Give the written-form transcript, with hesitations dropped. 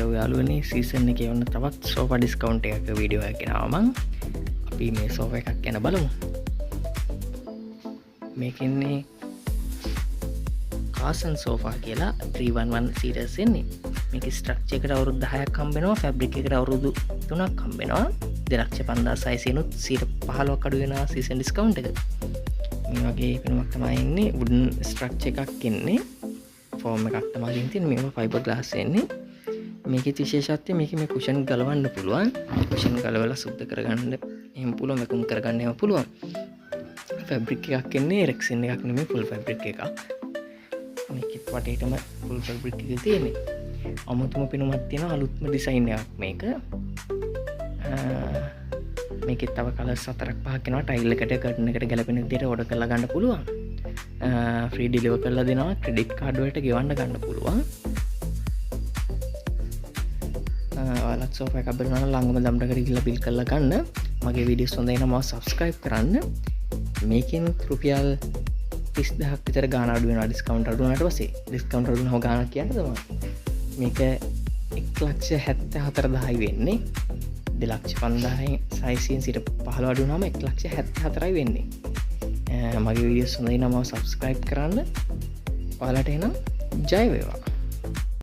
Hello යාළුවනේ season එකේ වන්න තවත් සෝෆා ඩිස්කවුන්ට් එකක වීඩියෝ එකක් ගෙනාවා මං. අපි මේ සෝෆා එකක් ගැන බලමු. මේකෙන්නේ කාසන් සෝෆා කියලා 311 සීරීස් එන්නේ. මේකේ ස්ට්‍රක්චර් එකට අවුරුදු 10ක් හම්බ වෙනවා, ෆැබ්‍රික් එකට අවුරුදු 3ක් හම්බ වෙනවා. 2,50,600 නුත් 15ක් අඩු වෙනවා සීසන් ඩිස්කවුන්ට් එක. මේ වගේ පෙනුමක් තමයි එන්නේ. වුඩන් ස්ට්‍රක්චර් එකක් එන්නේ. ෆෝම් එකක් තමයි තියෙන්නේ. මේවා ෆයිබර් ග්ලාස් එන්නේ. මේකේ විශේෂත්වය මේකේ මේ කුෂන් ගලවන්න පුළුවන්. කුෂන් ගලවලා සුද්ධ කරගන්න එහෙම පුළුවන්, වැකුම් කරගන්න එහෙම පුළුවන්. ෆැබ්‍රික් එකක් එන්නේ, රෙක්සින් එකක් නෙමෙයි, ෆුල් ෆැබ්‍රික් එකක්. මේකෙත් වටේටම ෆුල් ෆැබ්‍රික් එක තියෙන්නේ. අමුතුම පෙනුමක් තියෙනවා, අලුත්ම ඩිසයින් එකක් මේක. මේකෙත් තව කලර්ස් 4-5ක් එනවා. ටයිල් එකට කර්ටන් එකට ගැලපෙන විදිහට ඕඩර් කරලා ගන්න පුළුවන්. ෆ්‍රී ඩිලිවර් කරලා දෙනවා. ක්‍රෙඩිට් කාඩ් වලට ගෙවන්න ගන්න පුළුවන්. ඔයාලත් සෝෆා එකක් බලනවා නම් ළඟම දම්රකට ගිහලා බිල් කරලා ගන්න. මගේ වීඩියෝස් හොඳයි නම් සබ්ස්ක්‍රයිබ් කරන්න. මේකෙන් රුපියල් 30000ක් විතර ගාණ අඩු වෙනවා ඩිස්කවුන්ට් අඩු වුණාට පස්සේ. ඩිස්කවුන්ට් අඩු වෙනව ගාණක් කියන්න තමයි. මේක 1,74,000යි වෙන්නේ. 2,50,600 සිට 15 අඩු වුණාම 1,74,000යි වෙන්නේ. මගේ වීඩියෝස් හොඳයි නම් සබ්ස්ක්‍රයිබ් කරන්න. ඔයාලට එහෙනම් ජය වේවා.